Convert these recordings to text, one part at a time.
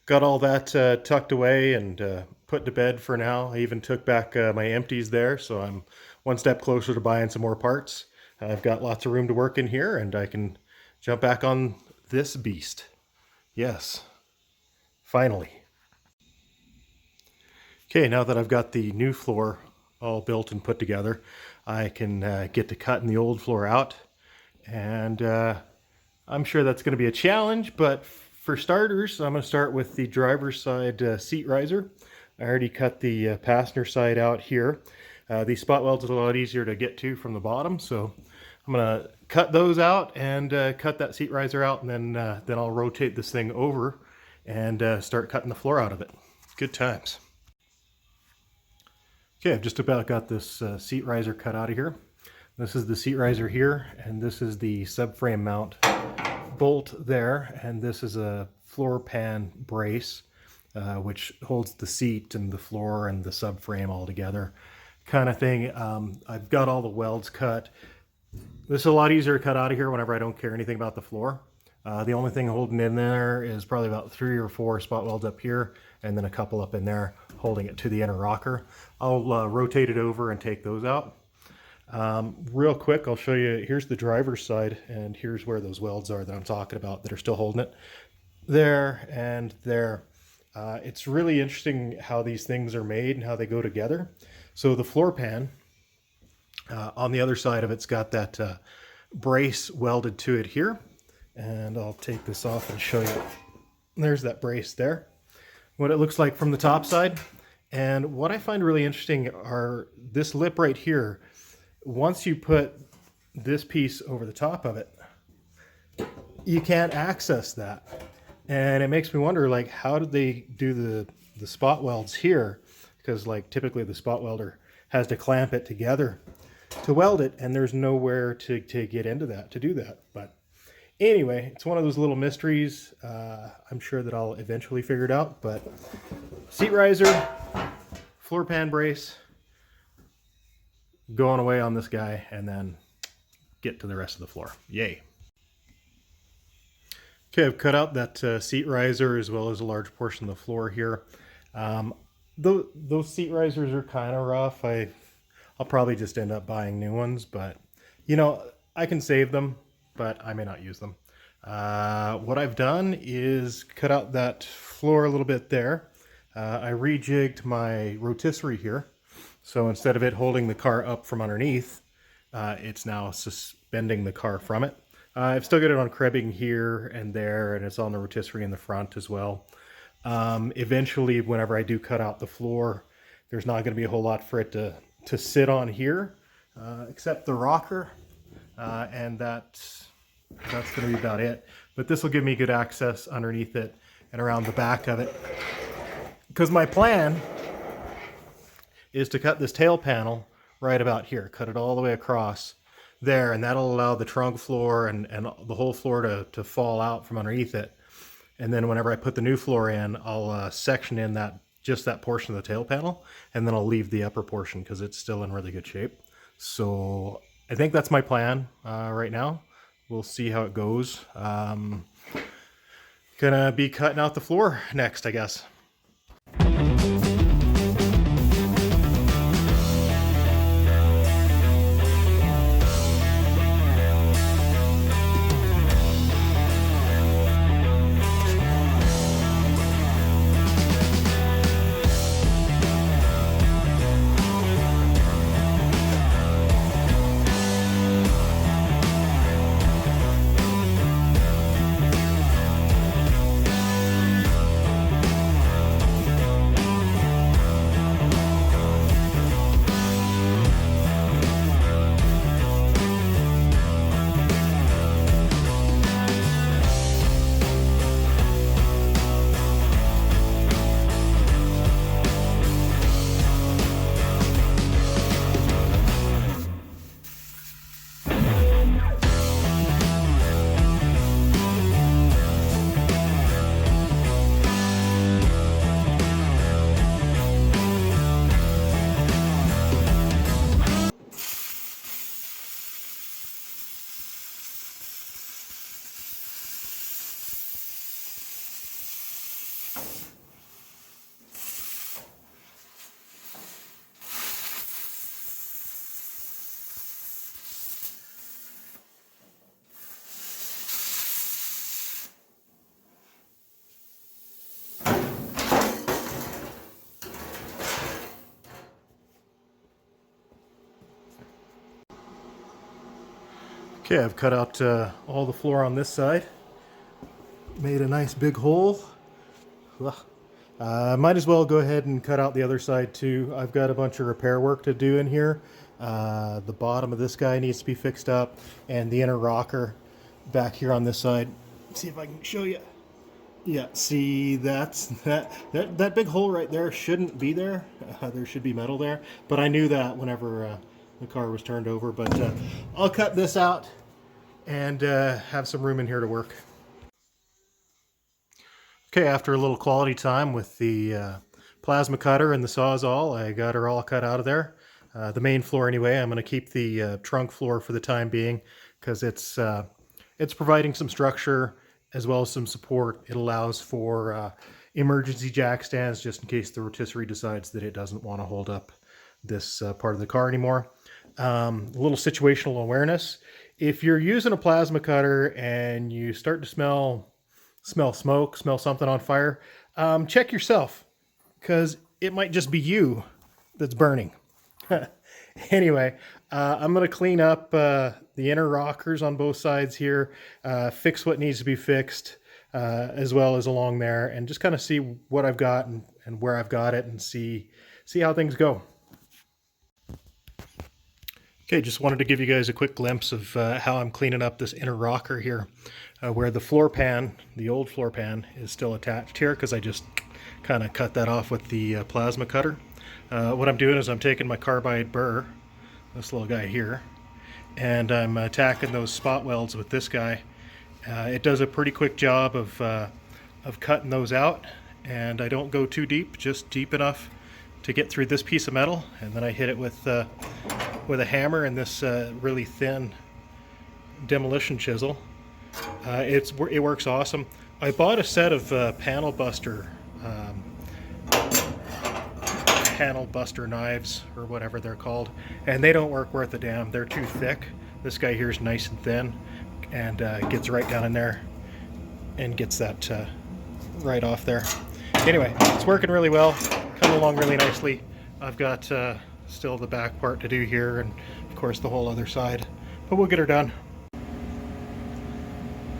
Got all that tucked away and put to bed for now. I even took back my empties there, so I'm one step closer to buying some more parts. I've got lots of room to work in here, and I can jump back on this beast. Yes, finally. Okay, now that I've got the new floor all built and put together, I can get to cutting the old floor out. And I'm sure that's going to be a challenge, but for starters, I'm going to start with the driver's side seat riser. I already cut the passenger side out here. These spot welds are a lot easier to get to from the bottom, so I'm going to cut those out and cut that seat riser out, and then I'll rotate this thing over and start cutting the floor out of it. Good times. Okay, I've just about got this seat riser cut out of here. This is the seat riser here, and this is the subframe mount bolt there, and this is a floor pan brace, which holds the seat and the floor and the subframe all together kind of thing. I've got all the welds cut. This is a lot easier to cut out of here whenever I don't care anything about the floor. The only thing holding in there is probably about 3 or 4 spot welds up here, and then a couple up in there holding it to the inner rocker. I'll rotate it over and take those out. Real quick, I'll show you, here's the driver's side, and here's where those welds are that I'm talking about that are still holding it. There and there. It's really interesting how these things are made and how they go together. So the floor pan, on the other side of it's got that brace welded to it here. And I'll take this off and show you. There's that brace there. What it looks like from the top side. And what I find really interesting are this lip right here. Once you put this piece over the top of it, you can't access that. And it makes me wonder, like, how did they do the spot welds here? Because, like, typically the spot welder has to clamp it together to weld it, and there's nowhere to get into that, to do that. But anyway, it's one of those little mysteries. I'm sure that I'll eventually figure it out, but seat riser, floor pan brace, going away on this guy, and then get to the rest of the floor. Yay. Okay, I've cut out that seat riser as well as a large portion of the floor here. Those seat risers are kind of rough. I'll probably just end up buying new ones, but you know, I can save them, but I may not use them. What I've done is cut out that floor a little bit there. I rejigged my rotisserie here. So instead of it holding the car up from underneath, it's now suspending the car from it. I've still got it on cribbing here and there, and it's on the rotisserie in the front as well. Eventually, whenever I do cut out the floor, there's not going to be a whole lot for it to sit on here, except the rocker, and that's going to be about it. But this will give me good access underneath it and around the back of it. Because my plan is to cut this tail panel right about here, cut it all the way across there, and that'll allow the trunk floor and the whole floor to fall out from underneath it. And then whenever I put the new floor in, I'll section in just that portion of the tail panel, and then I'll leave the upper portion because it's still in really good shape. So I think that's my plan right now. We'll see how it goes. Gonna be cutting out the floor next, I guess. Okay, I've cut out all the floor on this side. Made a nice big hole. Might as well go ahead and cut out the other side too. I've got a bunch of repair work to do in here. The bottom of this guy needs to be fixed up, and the inner rocker back here on this side. See if I can show you. Yeah, see, that big hole right there shouldn't be there. There should be metal there, but I knew that whenever the car was turned over. But I'll cut this out and have some room in here to work. Okay, after a little quality time with the plasma cutter and the Sawzall, I got her all cut out of there. The main floor anyway. I'm going to keep the trunk floor for the time being because it's providing some structure as well as some support. It allows for emergency jack stands just in case the rotisserie decides that it doesn't want to hold up this part of the car anymore. A little situational awareness. If you're using a plasma cutter and you start to smell smoke, smell something on fire, check yourself, because it might just be you that's burning. Anyway, I'm going to clean up the inner rockers on both sides here, fix what needs to be fixed, as well as along there, and just kind of see what I've got and where I've got it, and see how things go. Okay, just wanted to give you guys a quick glimpse of how I'm cleaning up this inner rocker here, where the floor pan, the old floor pan, is still attached here because I just kind of cut that off with the plasma cutter. What I'm doing is I'm taking my carbide burr, this little guy here, and I'm attacking those spot welds with this guy. It does a pretty quick job of cutting those out, and I don't go too deep, just deep enough to get through this piece of metal, and then I hit it with a hammer and this really thin demolition chisel. It works awesome. I bought a set of panel buster knives, or whatever they're called, and they don't work worth a damn. They're too thick. This guy here is nice and thin, and gets right down in there and gets that right off there. Anyway, it's working really well, coming along really nicely. I've got still the back part to do here, and of course the whole other side, but we'll get her done.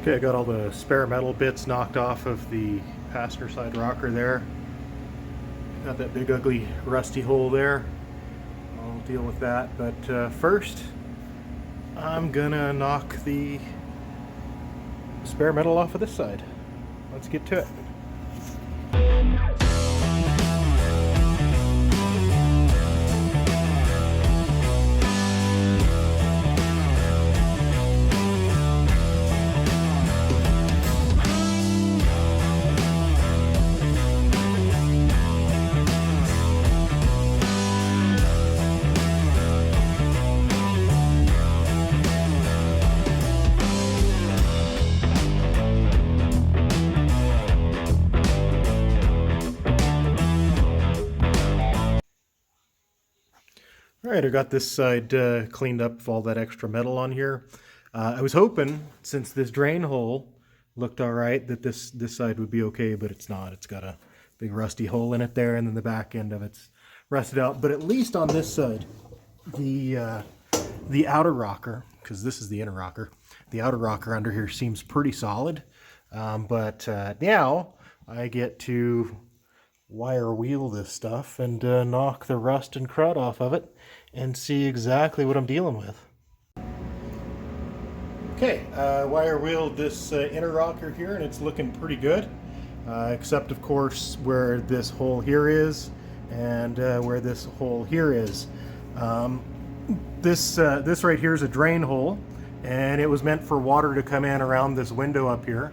Okay, I got all the spare metal bits knocked off of the passenger side rocker there. Got that big ugly rusty hole there. I'll deal with that, but first I'm gonna knock the spare metal off of this side. Let's get to it. Alright, I got this side cleaned up of all that extra metal on here. I was hoping, since this drain hole looked alright, that this side would be okay, but it's not. It's got a big rusty hole in it there, and then the back end of it's rusted out. But at least on this side, the outer rocker, because this is the inner rocker, the outer rocker under here seems pretty solid. But now I get to wire wheel this stuff and knock the rust and crud off of it and see exactly what I'm dealing with. Okay, wire wheeled this inner rocker here, and it's looking pretty good, except of course where this hole here is and where this hole here is. This right here is a drain hole, and it was meant for water to come in around this window up here.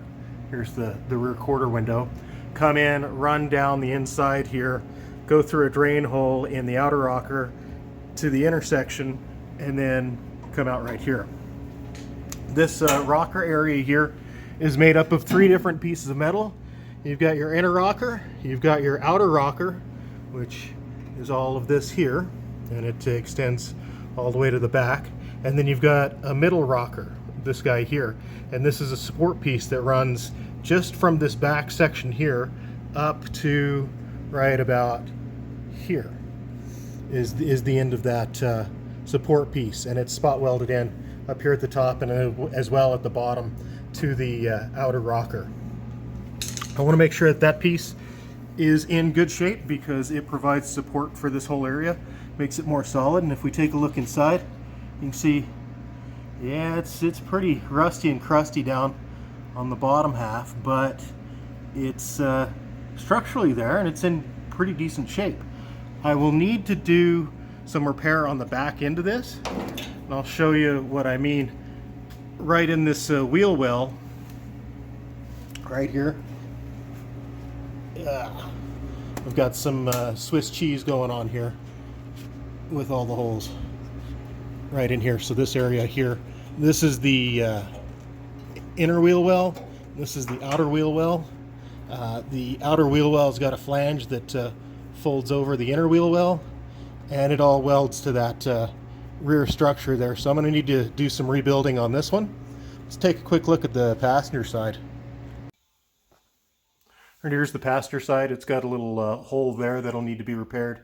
Here's the rear quarter window. Come in, run down the inside here, go through a drain hole in the outer rocker to the intersection, and then come out right here. This rocker area here is made up of 3 different pieces of metal. You've got your inner rocker, you've got your outer rocker, which is all of this here, and it extends all the way to the back, and then you've got a middle rocker, this guy here, and this is a support piece that runs just from this back section here up to right about here is the end of that support piece, and it's spot welded in. up here at the top and as well at the bottom to the outer rocker. I want to make sure that that piece is in good shape because it provides support for this whole area, makes it more solid. And if we take a look inside, you can see, yeah, it's pretty rusty and crusty down on the bottom half, but it's structurally there and it's in pretty decent shape. I will need to do some repair on the back end of this, and I'll show you what I mean. Right in this wheel well right here, I've got some Swiss cheese going on here with all the holes right in here. So this area here, this is the inner wheel well, this is the outer wheel well. The outer wheel well's got a flange that folds over the inner wheel well, and it all welds to that rear structure there. So I'm going to need to do some rebuilding on this one. Let's take a quick look at the passenger side. And here's the passenger side. It's got a little hole there that'll need to be repaired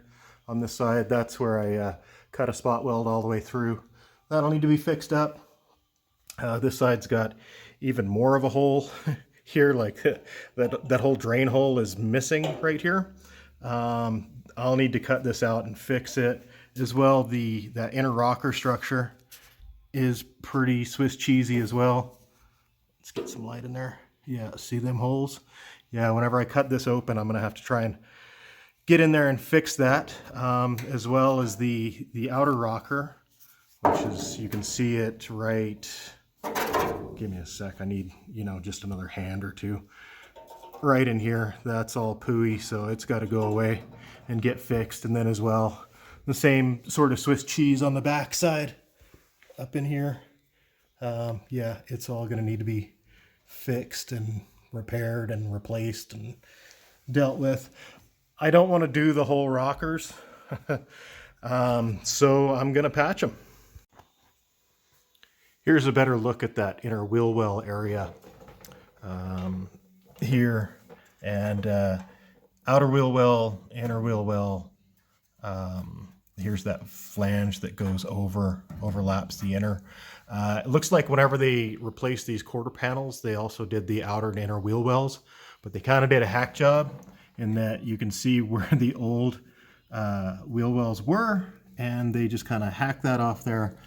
on this side. That's where I cut a spot weld all the way through. That'll need to be fixed up. This side's got even more of a hole here, like that whole drain hole is missing right here. I'll need to cut this out and fix it as well. That inner rocker structure is pretty Swiss cheesy as well. Let's get some light in there. Yeah, see them holes? Yeah, whenever I cut this open, I'm gonna have to try and get in there and fix that, as well as the outer rocker, which is, you can see it right, give me a sec, I need, just another hand or two. Right in here, that's all pooey, so it's got to go away and get fixed. And then as well, the same sort of Swiss cheese on the back side up in here. Yeah, it's all going to need to be fixed and repaired and replaced and dealt with. I don't want to do the whole rockers, so I'm going to patch them. Here's a better look at that inner wheel well area here, and outer wheel well, inner wheel well. Here's that flange that goes overlaps the inner. It looks like whenever they replaced these quarter panels, they also did the outer and inner wheel wells, but they kind of did a hack job in that you can see where the old wheel wells were, and they just kind of hacked that off there,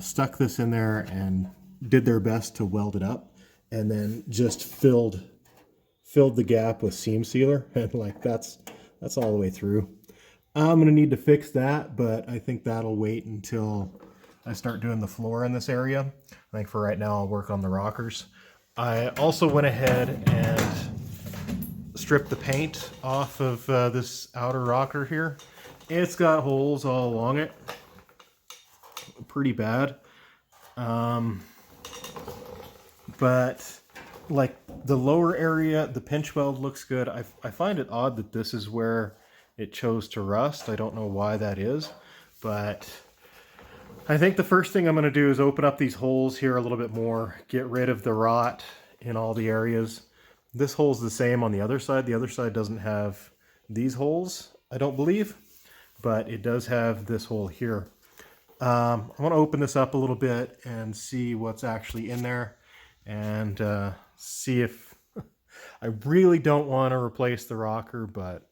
stuck this in there and did their best to weld it up, and then just filled the gap with seam sealer, and like that's all the way through. I'm gonna need to fix that, but I think that'll wait until I start doing the floor in this area. I think for right now I'll work on the rockers. I also went ahead and stripped the paint off of this outer rocker here. It's got holes all along it, pretty bad, but like the lower area, the pinch weld looks good. I find it odd that this is where it chose to rust. I don't know why that is, but I think the first thing I'm going to do is open up these holes here a little bit more, get rid of the rot in all the areas. This hole's the same on the other side. The other side doesn't have these holes, I don't believe, but it does have this hole here. I want to open this up a little bit and see what's actually in there, and see if I really don't want to replace the rocker, but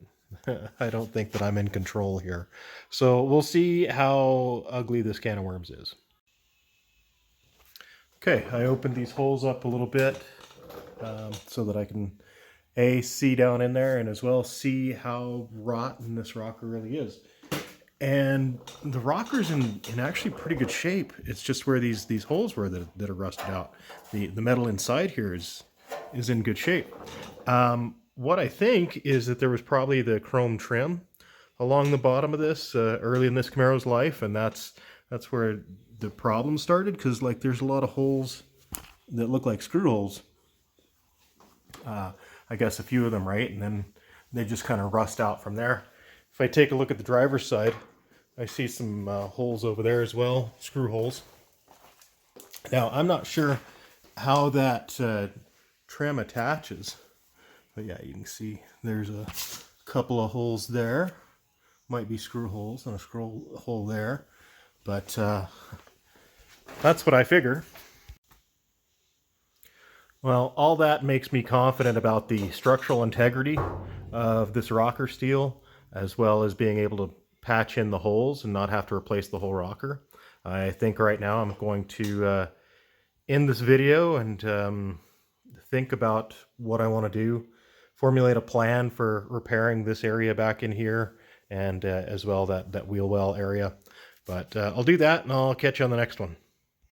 I don't think that I'm in control here. So we'll see how ugly this can of worms is. Okay, I opened these holes up a little bit so that I can see down in there, and as well see how rotten this rocker really is. And the rocker's in actually pretty good shape. It's just where these holes were that are rusted out. The metal inside here is in good shape. What I think is that there was probably the chrome trim along the bottom of this early in this Camaro's life, and that's where the problem started, because like there's a lot of holes that look like screw holes. I guess a few of them, right? And then they just kind of rust out from there. If I take a look at the driver's side, I see some holes over there as well, screw holes. Now, I'm not sure how that trim attaches, but yeah, you can see there's a couple of holes there. Might be screw holes and a screw hole there, but That's what I figure. Well, all that makes me confident about the structural integrity of this rocker steel, as well as being able to patch in the holes and not have to replace the whole rocker. I think right now I'm going to end this video and think about what I want to do, formulate a plan for repairing this area back in here, and as well that wheel well area. But I'll do that, and I'll catch you on the next one.